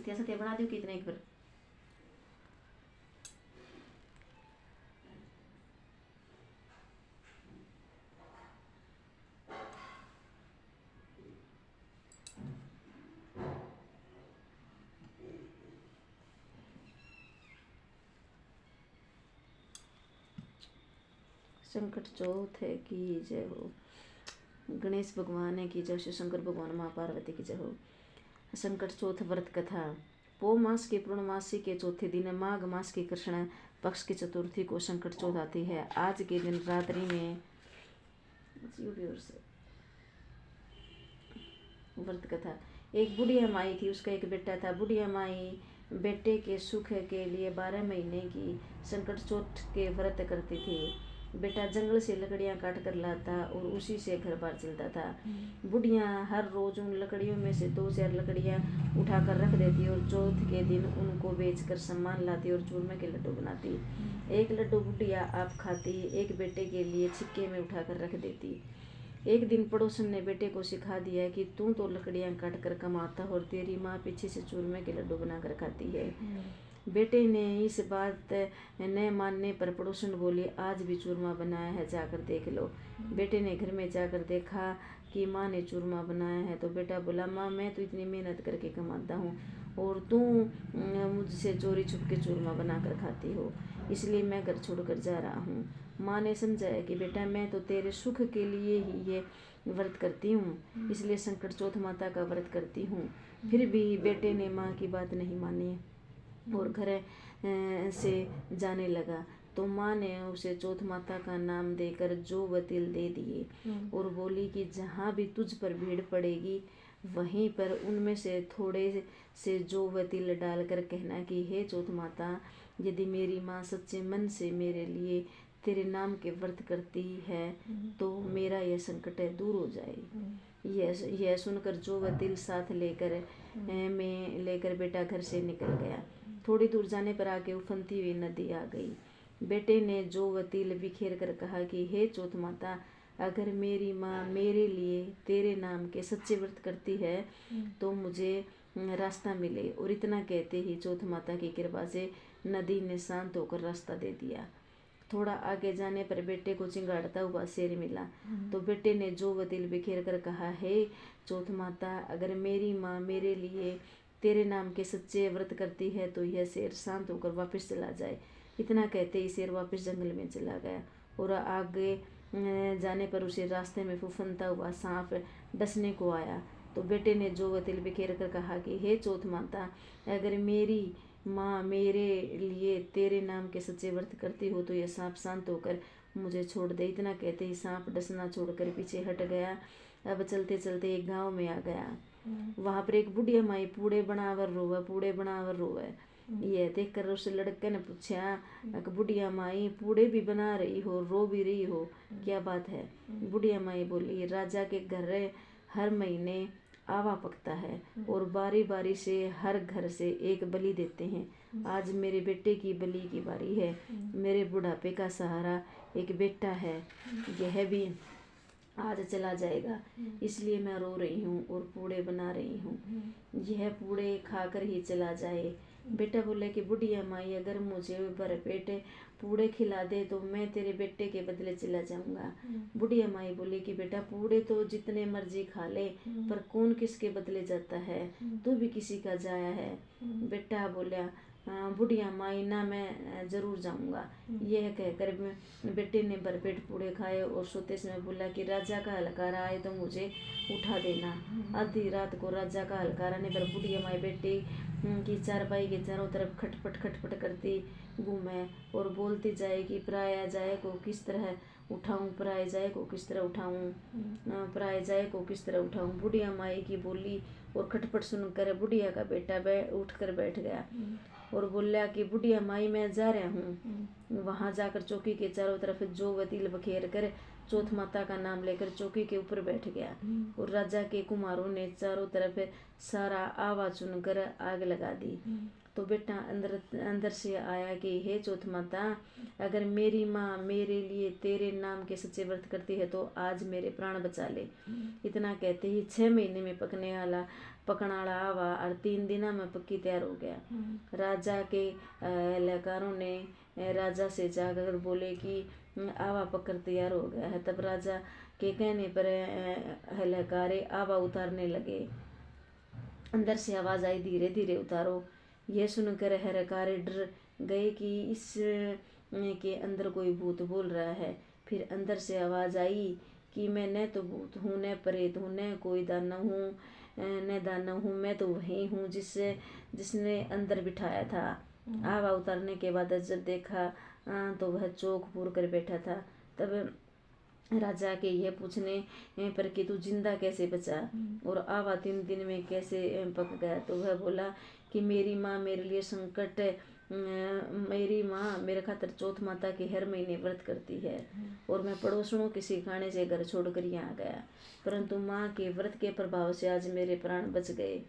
सत्या सत्या बना दो कितने एक बार। संकट चौथ है की जय हो। गणेश भगवान की जय, शिव शंकर भगवान, माँ पार्वती की जय हो। संकट चौथ व्रत कथा। पौ मास के पूर्णमासी के चौथे दिन माघ मास की कृष्ण पक्ष की चतुर्थी को संकट चौथ आती है। आज के दिन रात्रि में व्रत कथा। एक बुढ़िया माई थी, उसका एक बेटा था। बुढ़िया माई बेटे के सुख के लिए 12 महीने की संकट चौथ के व्रत करती थी। बेटा जंगल से लकड़ियां काट कर लाता और उसी से घर बार चलता था। बुढ़िया हर रोज उन लकड़ियों में से 2-4 लकड़ियां उठाकर रख देती और चौथ के दिन उनको बेचकर सामान लाती और चूरमे के लड्डू बनाती। एक लड्डू बुढ़िया आप खाती, एक बेटे के लिए छिक्के में उठाकर रख देती। एक दिन पड़ोसन ने बेटे को सिखा दिया कि तू तो लकड़ियां काट कर कमाता और तेरी माँ पीछे से चूरमे के लड्डू बनाकर खाती है। बेटे ने इस बात न मानने पर पड़ोसन बोली, आज भी चूरमा बनाया है, जाकर देख लो। बेटे ने घर में जाकर देखा कि माँ ने चूरमा बनाया है तो बेटा बोला, माँ मैं तो इतनी मेहनत करके कमाता हूँ और तू मुझसे चोरी छुप के चूरमा बनाकर खाती हो, इसलिए मैं घर छोड़कर जा रहा हूँ। माँ ने समझाया कि बेटा मैं तो तेरे सुख के लिए ही ये व्रत करती हूँ, इसलिए संकट चौथ माता का व्रत करती हूँ। फिर भी बेटे ने माँ की बात नहीं मानी और घर से जाने लगा तो माँ ने उसे चौथ माता का नाम देकर जौ व तिल दे दिए और बोली कि जहाँ भी तुझ पर भीड़ पड़ेगी वहीं पर उनमें से थोड़े से जौ व तिल डालकर कहना कि हे चौथ माता, यदि मेरी माँ सच्चे मन से मेरे लिए तेरे नाम के व्रत करती है तो मेरा यह संकट दूर हो जाए। यह सुनकर जौ व तिल साथ लेकर बेटा घर से निकल गया। थोड़ी दूर जाने पर आगे उफनती हुई नदी आ गई। बेटे ने जौ व तिल बिखेर कर कहा कि हे चौथ माता, अगर मेरी माँ मेरे लिए तेरे नाम के सच्चे व्रत करती है तो मुझे रास्ता मिले। और इतना कहते ही चौथ माता की कृपा से नदी ने शांत होकर रास्ता दे दिया। थोड़ा आगे जाने पर बेटे को चिंगाड़ता हुआ शेर मिला तो बेटे ने जौ व तिल बिखेर कर कहा, हे चौथ माता, अगर मेरी माँ मेरे लिए तेरे नाम के सच्चे व्रत करती है तो यह शेर शांत होकर वापस चला जाए। इतना कहते ही शेर वापस जंगल में चला गया और आगे जाने पर उसे रास्ते में फुफनता हुआ सांप डसने को आया तो बेटे ने जौ व तिल बिखेर कर कहा कि हे चौथ माता, अगर मेरी माँ मेरे लिए तेरे नाम के सच्चे व्रत करती हो तो यह सांप शांत होकर मुझे छोड़ दे। इतना कहते ही सांप डसना छोड़कर पीछे हट गया। अब चलते चलते एक गांव में आ गया। वहां पर एक बुढ़िया माई पूड़े बनावर रोवे। यह देखकर उस लड़के ने पूछा, बुढ़िया माई पूड़े भी बना रही हो, रो भी रही हो, क्या बात है? बुढ़िया माई बोली, राजा के घर हर महीने आवा पकता है और बारी बारी से हर घर से एक बलि देते हैं। आज मेरे बेटे की बलि की बारी है। मेरे बुढ़ापे का सहारा एक बेटा है, यह भी आज चला जाएगा, इसलिए मैं रो रही हूँ और पूड़े बना रही हूँ। यह पूड़े खाकर ही चला जाए। बेटा बोले कि बुढ़िया माई, अगर मुझे भरपेट पूड़े खिला दे तो मैं तेरे बेटे के बदले चला जाऊंगा। बुढ़िया माई बोली कि बेटा पूड़े तो जितने मर्जी खा ले, पर कौन किसके बदले जाता है, तू भी किसी का जाया है। बेटा बोला, बुढ़िया माई ना, मैं जरूर जाऊंगा। यह कहकर बेटे ने भरपेट पूड़े खाए और सोते समय बोला कि राजा का हलकारा आए तो मुझे उठा देना। आधी रात को राजा का हलकारा आने पर बुढ़िया माई बेटी की चारपाई के चारों तरफ खटपट करती घूमे और बोलती जाए कि पराया जाए को किस तरह उठाऊं, पराए जाए को किस तरह उठाऊं, पराए जाए को किस तरह उठाऊं। बुढ़िया माई की बोली और खटपट सुनकर बुढ़िया का बेटा उठ कर बैठ गया और बोला कि बुढ़िया माई, मैं जा रहा हूँ, वहां जाकर चौकी के चारों तरफ जो व तिल बखेर कर चौथ माता का नाम लेकर चौकी के ऊपर बैठ गया। और राजा के कुमारों ने चारों तरफ सारा आवा चुनकर आग लगा दी। तो बेटा अंदर अंदर से आया कि हे चौथ माता, अगर मेरी माँ मेरे लिए तेरे नाम के सच्चे व्रत करती है तो आज मेरे प्राण बचा ले। इतना कहते ही 6 महीने में पकने वाला आवा और 3 दिनों में पक्की तैयार हो गया। राजा के लकारों ने राजा से जाकर बोले कि आवा पककर तैयार हो गया है। तब राजा के कहने पर हलकारे आवा उतारने लगे। अंदर से आवाज आई, धीरे धीरे उतारो। यह सुनकर हलकारे डर गए कि इस के अंदर कोई भूत बोल रहा है। फिर अंदर से आवाज आई कि मैं न तो भूत हूँ, न प्रेत हूँ, न कोई दानव हूँ, न दानव हूँ, मैं तो वही हूँ जिसने अंदर बिठाया था। आवा उतारने के बाद जब देखा तो वह चौंक पूर कर बैठा था। तब राजा के यह पूछने पर कि तू जिंदा कैसे बचा और आवा 3 दिन में कैसे पक गया, तो वह बोला कि मेरी माँ मेरे लिए संकट मेरी माँ मेरे खातिर चौथ माता के हर महीने व्रत करती है और मैं पड़ोसनों के सिखाने से घर छोड़कर यहाँ गया, परंतु माँ के व्रत के प्रभाव से आज मेरे प्राण बच गए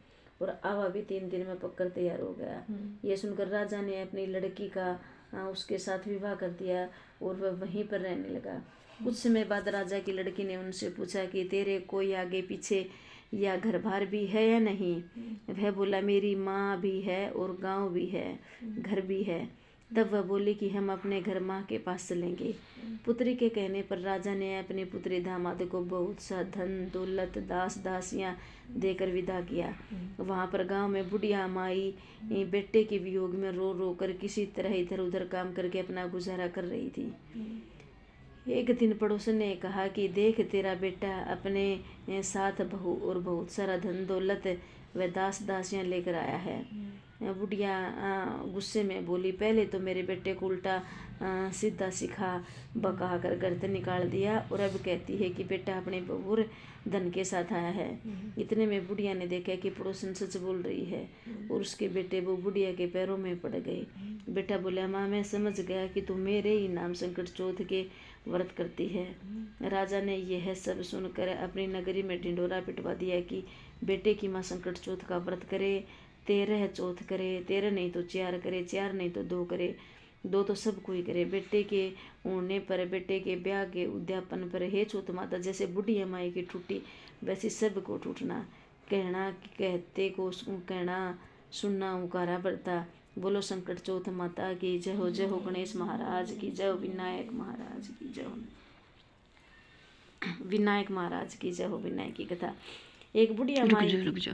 और आवा भी 3 दिन में पककर तैयार हो गया। यह सुनकर राजा ने अपनी लड़की का उसके साथ विवाह कर दिया और वह वहीं पर रहने लगा। कुछ समय बाद राजा की लड़की ने उनसे पूछा कि तेरे कोई आगे पीछे या घर बार भी है या नहीं। वह बोला मेरी माँ भी है और गांव भी है, घर भी है। तब वह बोली कि हम अपने घर माँ के पास चलेंगे। पुत्री के कहने पर राजा ने अपनी पुत्री दामाद को बहुत सा धन दौलत दास दासियां देकर विदा किया। वहां पर गांव में बुढ़िया माई बेटे के वियोग में रो रो कर किसी तरह इधर उधर काम करके अपना गुजारा कर रही थी। एक दिन पड़ोसन ने कहा कि देख तेरा बेटा अपने साथ बहू और बहुत सारा धन दौलत व दास दासियां लेकर आया है। बुढ़िया गुस्से में बोली, पहले तो मेरे बेटे को उल्टा सीधा सिखा बका कर घर से निकाल दिया और अब कहती है कि बेटा अपने बहू और धन के साथ आया है। इतने में बुढ़िया ने देखा कि पड़ोसन सच बोल रही है और उसके बेटे वो बुढ़िया के पैरों में पड़ गए। बेटा बोला, माँ मैं समझ गया कि तू मेरे ही नाम संकट चौथ के व्रत करती है। राजा ने यह सब सुनकर अपनी नगरी में ढिंढोरा पिटवा दिया कि बेटे की माँ संकट चौथ का व्रत करे, 13 चौथ करे, 13 नहीं तो 4 करे, 4 नहीं तो 2 करे, 2 तो सब कोई करे। बेटे के होने पर, बेटे के ब्याह के उद्यापन पर हे चौथ माता जैसे बुढ़िया माई की टूटी वैसी सब को टूटना, कहना कहते को कहना, सुनना उकारा बरता। बोलो संकट चौथ माता की जय हो, जय हो गणेश महाराज की जय हो, विनायक महाराज की जय हो, विनायक महाराज की जय हो। विनायक की कथा। एक बुढ़िया माई